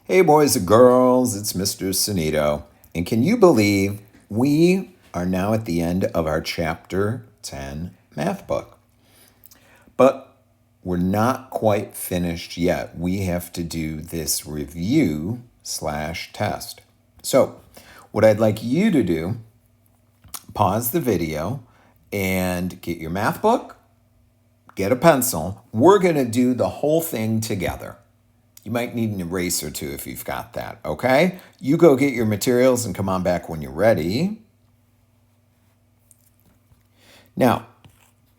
Hey, boys and girls, it's Mr. Sunito. And can you believe we are now at the end of our Chapter 10 math book? But we're not quite finished yet. We have to do this review/test. So, what I'd like you to do, pause the video and get your math book, get a pencil. We're going to do the whole thing together. You might need an eraser too if you've got that, okay? You go get your materials and come on back when you're ready. Now,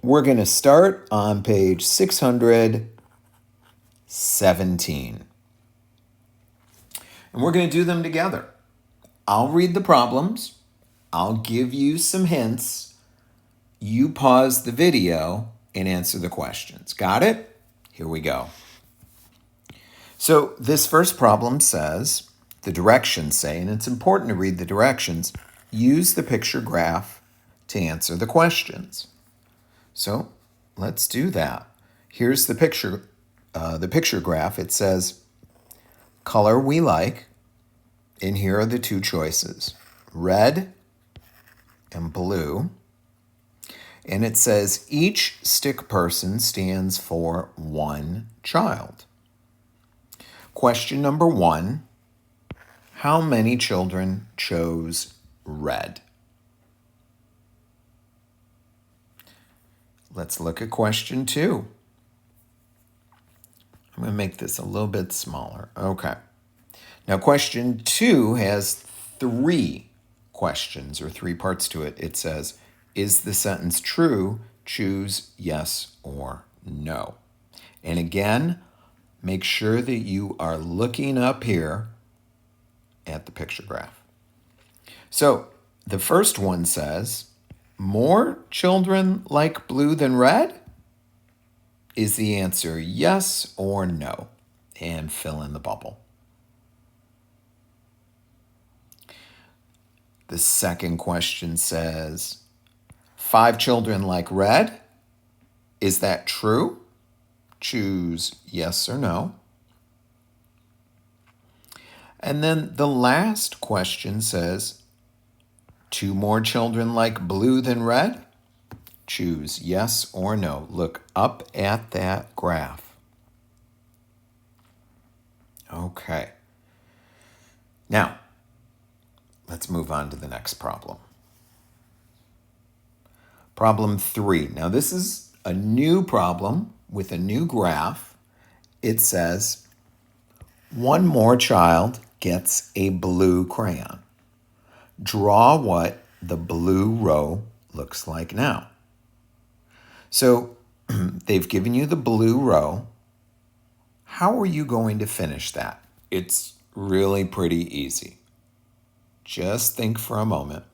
we're going to start on page 617. And we're going to do them together. I'll read the problems. I'll give you some hints. You pause the video and answer the questions. Got it? Here we go. So this first problem says, the directions say, and it's important to read the directions, use the picture graph to answer the questions. So let's do that. Here's the picture graph. It says, color we like, and here are the two choices, red and blue. And it says each stick person stands for one child. Question number 1, how many children chose red? Let's look at question 2. I'm going to make this a little bit smaller. Okay. Now question 2 has 3 questions or 3 parts to it. It says, is the sentence true? Choose yes or no. And again, make sure that you are looking up here at the picture graph. So the first one says, more children like blue than red? Is the answer yes or no? And fill in the bubble. The second question says, 5 children like red? Is that true? Choose yes or no. And then the last question says, 2 more children like blue than red? Choose yes or no. Look up at that graph. Okay. Now, let's move on to the next problem. Problem 3. Now, this is a new problem with a new graph. It says, 1 more child gets a blue crayon. Draw what the blue row looks like now. So they've given you the blue row. How are you going to finish that? It's really pretty easy. Just think for a moment.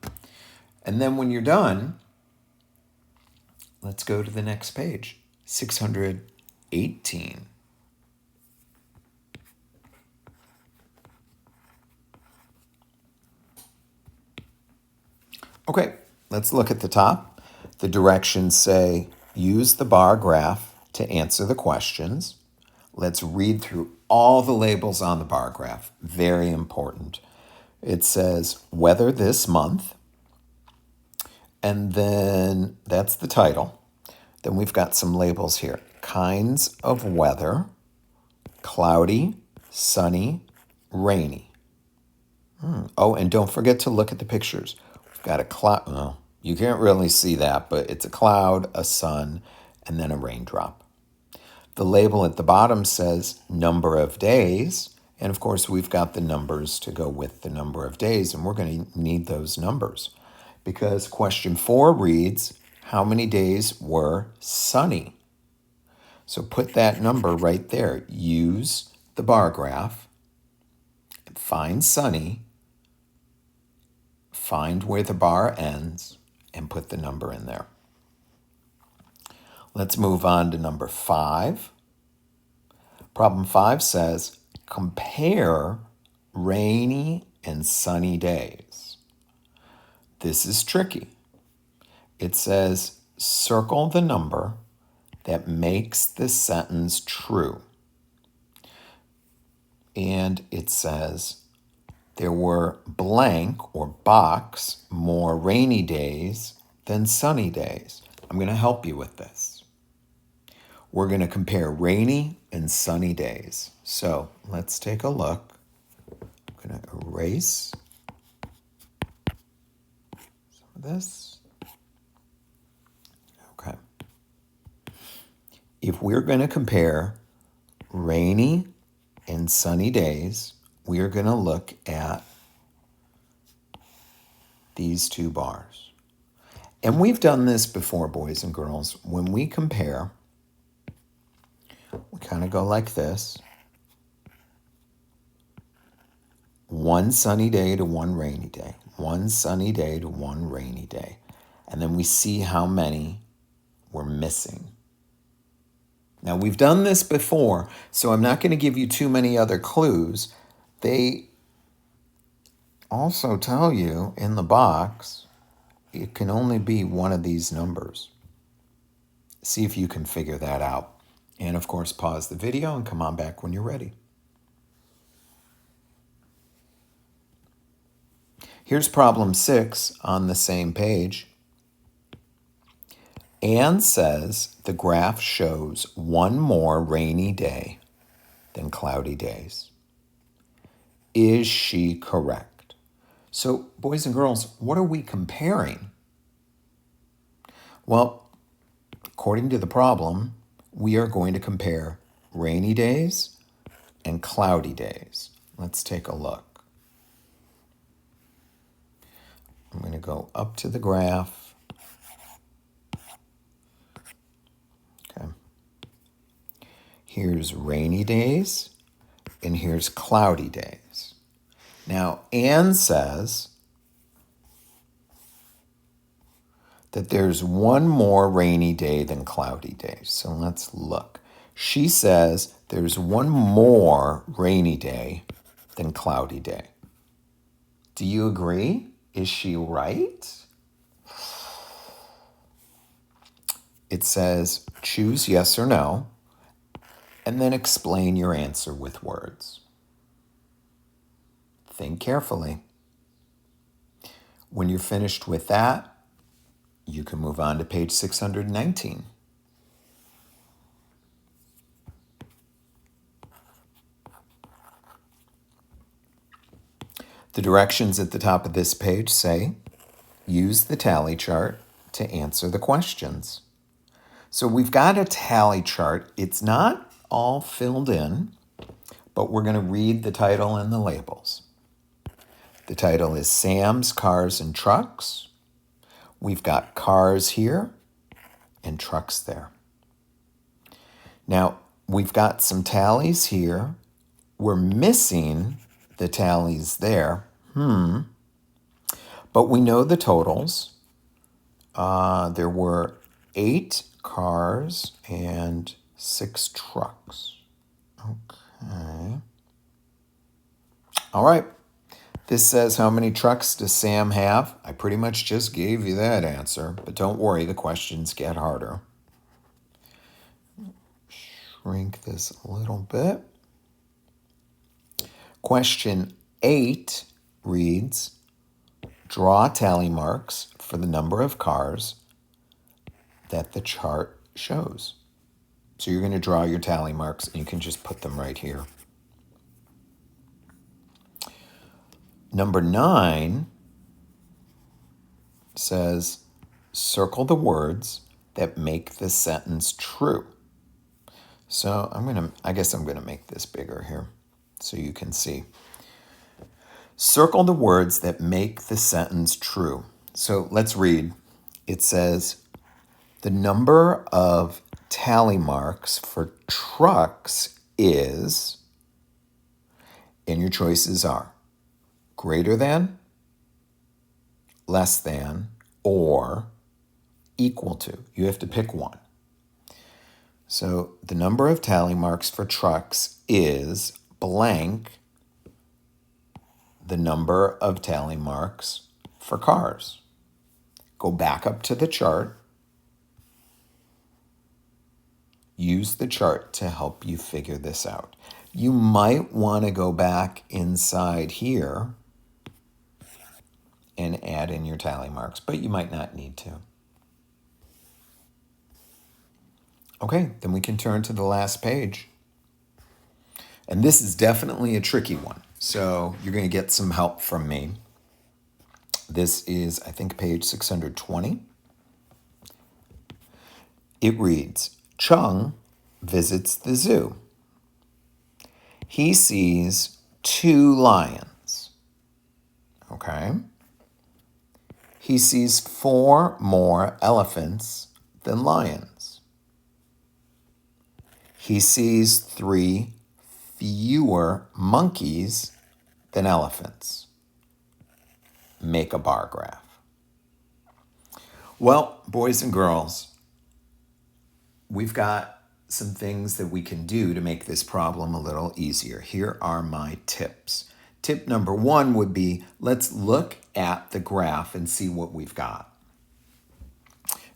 And then when you're done, let's go to the next page, 618. Okay, let's look at the top. The directions say, use the bar graph to answer the questions. Let's read through all the labels on the bar graph. Very important. It says, weather this month. And then that's the title. Then we've got some labels here. Kinds of weather, cloudy, sunny, rainy. Oh, and don't forget to look at the pictures. We've got a cloud. Well, you can't really see that, but it's a cloud, a sun, and then a raindrop. The label at the bottom says number of days. And of course, we've got the numbers to go with the number of days, and we're going to need those numbers. Because question 4 reads, how many days were sunny? So put that number right there. Use the bar graph, find sunny, find where the bar ends, and put the number in there. Let's move on to number 5. Problem 5 says, compare rainy and sunny days. This is tricky. It says, circle the number that makes the sentence true. and it says there were blank or box more rainy days than sunny days. I'm going to help you with this. We're going to compare rainy and sunny days. So let's take a look. I'm going to erase some of this. Okay. If we're going to compare rainy and sunny days, we are going to look at these two bars. And we've done this before, boys and girls. When we compare, we kind of go like this. One sunny day to one rainy day. One sunny day to one rainy day. And then we see how many we're missing. Now, we've done this before, so I'm not going to give you too many other clues. They also tell you in the box it can only be one of these numbers. See if you can figure that out. And of course, pause the video and come on back when you're ready. Here's problem 6 on the same page. Anne says the graph shows one more rainy day than cloudy days. Is she correct? So, boys and girls, what are we comparing? Well, according to the problem, we are going to compare rainy days and cloudy days. Let's take a look. I'm going to go up to the graph. Okay. Here's rainy days, and here's cloudy days. Now, Anne says that there's one more rainy day than cloudy days. So let's look. She says there's one more rainy day than cloudy day. Do you agree? Is she right? It says choose yes or no, and then explain your answer with words. Think carefully. When you're finished with that, you can move on to page 619. The directions at the top of this page say, use the tally chart to answer the questions. So we've got a tally chart. It's not all filled in, but we're going to read the title and the labels. The title is Sam's Cars and Trucks. We've got cars here and trucks there. Now, we've got some tallies here. We're missing the tallies there. But we know the totals. There were 8 cars and 6 trucks. Okay. All right. This says, how many trucks does Sam have? I pretty much just gave you that answer, but don't worry, the questions get harder. Shrink this a little bit. Question 8 reads, draw tally marks for the number of cars that the chart shows. So you're going to draw your tally marks, and you can just put them right here. Number 9 says, circle the words that make the sentence true. So I guess I'm going to make this bigger here so you can see. Circle the words that make the sentence true. So let's read. It says, the number of tally marks for trucks is, and your choices are greater than, less than, or equal to. You have to pick one. So the number of tally marks for trucks is blank the number of tally marks for cars. Go back up to the chart. Use the chart to help you figure this out. You might want to go back inside here and add in your tally marks, but you might not need to. Okay, then we can turn to the last page. And this is definitely a tricky one, so you're going to get some help from me. This is, I think, page 620. It reads, Chung visits the zoo. He sees 2 lions. Okay. He sees 4 more elephants than lions. He sees 3 fewer monkeys than elephants. Make a bar graph. Well, boys and girls, we've got some things that we can do to make this problem a little easier. Here are my tips. Tip number 1 would be, let's look at the graph and see what we've got.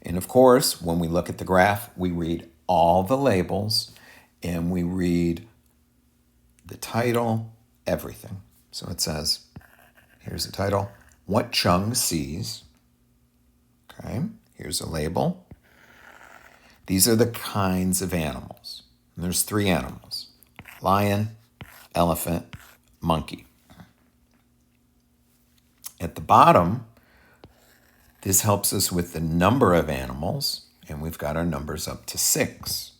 And of course, when we look at the graph, we read all the labels and we read the title, everything. So it says, here's the title, What Chung Sees. Okay, here's a label. These are the kinds of animals. And there's 3 animals, lion, elephant, monkey. At the bottom, this helps us with the number of animals, and we've got our numbers up to 6.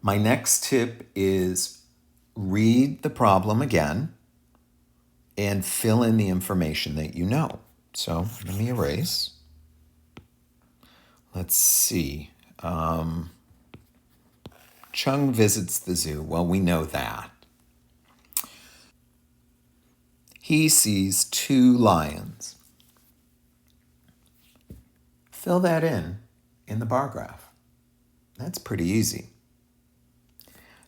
My next tip is read the problem again and fill in the information that you know. So let me erase. Let's see. Chung visits the zoo. Well, we know that. He sees 2 lions. Fill that in the bar graph. That's pretty easy.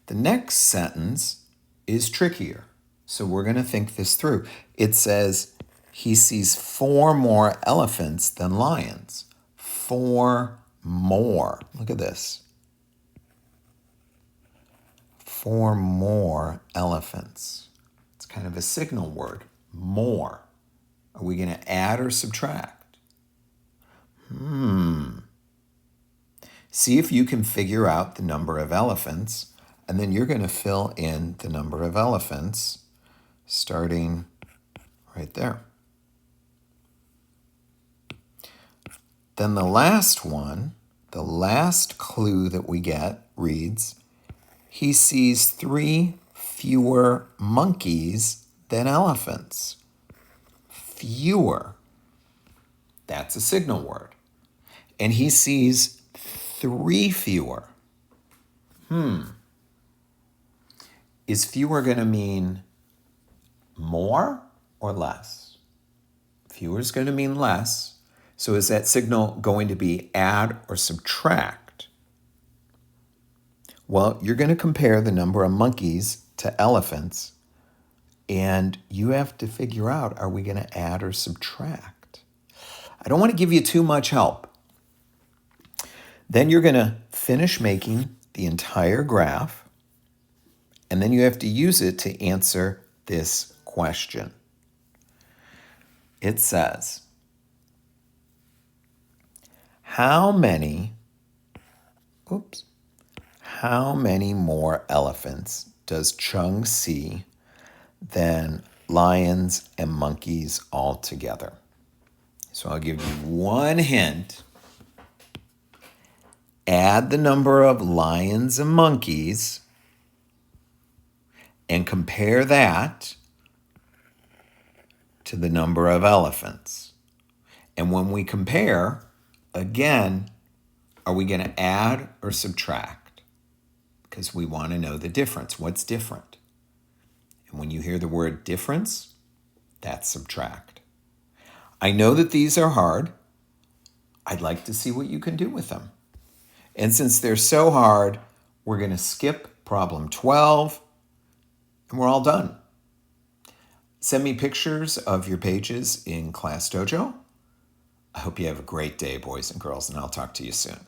The next sentence is trickier, so we're going to think this through. It says he sees 4 more elephants than lions. 4 more. Look at this. 4 more elephants. It's kind of a signal word. More. Are we going to add or subtract? See if you can figure out the number of elephants, and then you're going to fill in the number of elephants starting right there. Then the last one, the last clue that we get reads, he sees 3 fewer monkeys than elephants. Fewer. That's a signal word. And he sees 3 fewer. Is fewer going to mean more or less? Fewer is going to mean less. So is that signal going to be add or subtract? Well, you're going to compare the number of monkeys to elephants, and you have to figure out, are we going to add or subtract? I don't want to give you too much help. Then you're going to finish making the entire graph, and then you have to use it to answer this question. It says, how many more elephants does Chung see than lions and monkeys all together? So I'll give you one hint. Add the number of lions and monkeys and compare that to the number of elephants. And when we compare, again, are we going to add or subtract? Because we want to know the difference. What's different? And when you hear the word difference, that's subtract. I know that these are hard. I'd like to see what you can do with them. And since they're so hard, we're going to skip problem 12, and we're all done. Send me pictures of your pages in ClassDojo. I hope you have a great day, boys and girls, and I'll talk to you soon.